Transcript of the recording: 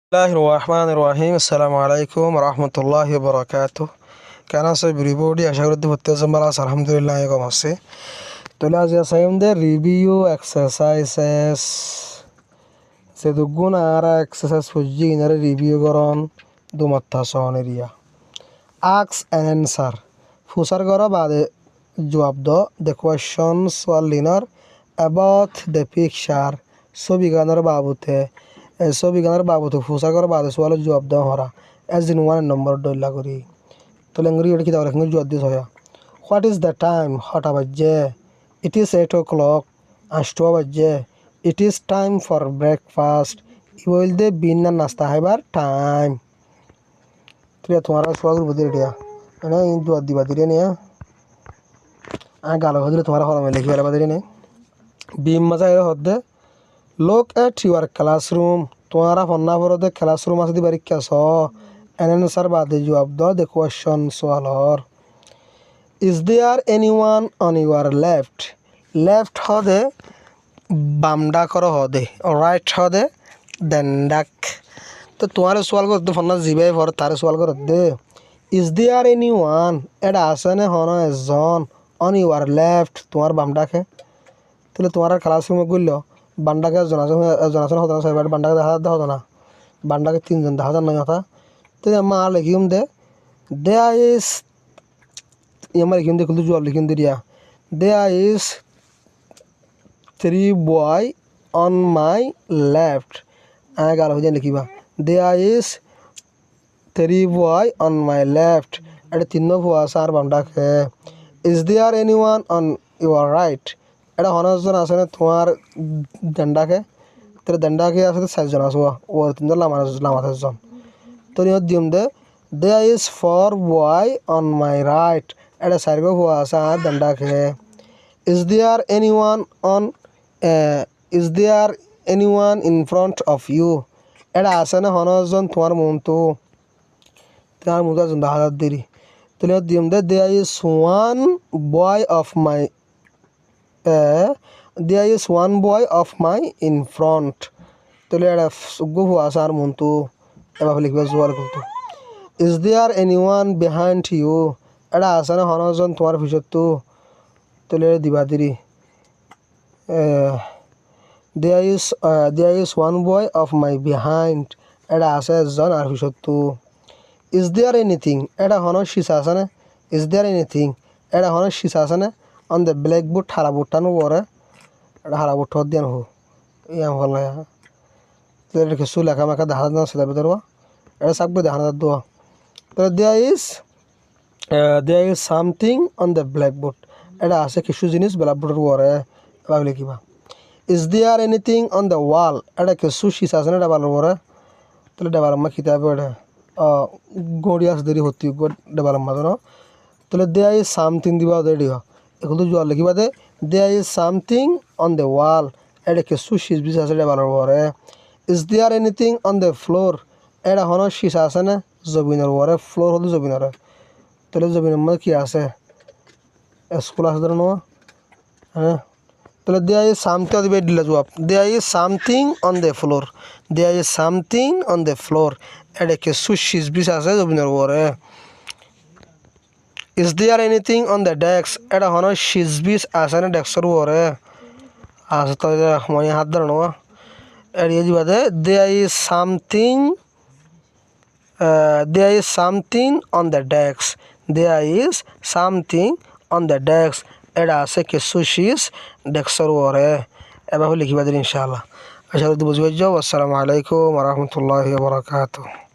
Bismillahirrahmanirrahim. Assalamualaikum warahmatullahi wabarakatuh. Kana se everybody আশা করি হতে জম্বালা আলহামদুলিল্লাহ এরকম আছে তাহলে আজ আসাইমদের রিভিউ এক্সারসাইজেস সে দুগুণ আর এক্সারসাইজ ফুজি ইনারে রিভিউ করন দুমাত্তা সন এরিয়া আক্স এন্ড অ্যানসার ফুসার করা বাদে জবাব দাও দ্য কোয়েশ্চন সোয়ালিনার অ্যাবাউট দ্য পিকচার ছবি গানের বাবুতে ছবি গানের বাবুতে ফুসার করা বাদে সোয়ালের জবাব দেওয়া হরা এস দিন ওয়ান নম্বর ডল্লা করি তো লেঙ্গুরি এটা কি দাও লেঙ্গুরি জবাব দিস হয় হোয়াট ইজ দ্য টাইম হটা বাজে ইট ইজ 8 o'clock আষ্টু বাজে it is time for breakfast ইউইল দে বিনা নাস্তা খাইবার টাইম তুই তোমার সোয়াল বুঝি রেডিয়া না জবাব দিবা দিরে নিয়া গালো হদিলে তোমার হলমে লিখি বেলা বাদিরে নে বিম মাজা হদ্দে look at your classroom তোমারা ফন্না পরতে ক্লাসরুম আছে দি পরীক্ষা স অ্যানসার বাদে জবাব দাও দ্য কোয়েশ্চন সওয়াল হর is there anyone on your left হদে বামডা কর হদে রাইট হদে দেন্ডাক তো তোমার সওয়াল করতে ফন্না জিবাই পর তার সওয়াল কর দে ইজ দেয়ার এনিওয়ান এটা আছে নে হন এজন অন ইউর লেফট তোমার বামডাকে তাহলে তোমার ক্লাসরুমে গইল বান্ডাকে জনাশন হতো না সাইবার বান্ডাকে দেখা হতো না বান্ডাকে তিনজন দেখা যান নয় কথা তো মা লিখিম দে দেয়া ইজ আমার লিখিম দে কিন্তু জবাব লিখিম দিয়া there is 3 boy on my left গাল হয়ে লিখিবা there is 3 boy on my left এটা তিন ভুয়া সার বান্ডাকে is there anyone on your right এটা হনজন আছে না তোমার দণ্ডাকে তোর দণ্ডাকে আছে 4 জন আছে ও তিনজন লামাজন তো নিয়ত দিম there is 4 boy on my right এটা 4 গো হওয়া আছে আর দণ্ডাকে is there anyone in front of you এটা আছে না হনজন তোমার মনতো জন হাজার দেরি তো নিয়ত দিম there is 1 boy of my there is one boy of my in front তাহলে এটা সুগু আছে আর মন্তু এভাবে লিখবে জোয়ার কিন্তু is there anyone behind you এটা আছে না হনজন তোমার পিছত তাহলে দিবা দিরি there is one boy of my behind এটা আছে একজন আর পিছত is there anything এটা হন শিশা আছে না is there anything এটা হন শিশা আছে না on the blackboard হারা বোর্ডটানো পরে এটা হারা বোর্ড হদ দিয়ান হো ইয়াম হল না তাহলে কিছু লেখা মেখা দেখা না সেটা ভিতরে এটা সাকবে দেখা না দোয়া তাহলে there is something on the blackboard এটা আছে কিছু জিনিস ব্ল্যাকবোর্ডের পরে এভাবে লিখিবা is there anything on the wall এটা কিছু শিশা আছে না ডাবালের পরে তাহলে ডাবালাম্মা খিতাবে এটা গড়িয়াস দেরি হতি ডাবালাম্মা জানো তাহলে দেয়ার ইজ সামথিং দিবা দেরি এগুলো জোয়ার লিখিবা there is something on the wall এটা কিছু শীষ বিষ আছে ডাবালের পরে is there anything on the floor এটা হন শীষ আছে না জবিনের পরে ফ্লোর হলো জবিনের তাহলে জবিনের মধ্যে কি আছে স্কুল আছে ধরো হ্যাঁ তাহলে দেয়ার ইজ সামথিং দিবে দিলে জবাব there is something on the floor there is something on the floor এটা কিছু শীষ বিষ আছে জবিনের পরে is there anything on the desk এটা হন শিজবিস আছে না ডেস্কের উপরে আছে তো মানে হাত ধরো না এড়িয়ে যাবে there is something on the desk there is something on the desk এটা আছে কিছু শিজ ডেস্কের উপরে এভাবে লিখিবা দিন ইনশাআল্লাহ আশা করি বুঝবে যাও আসসালামু আলাইকুম ওয়া রাহমাতুল্লাহি ওয়া বারাকাতুহু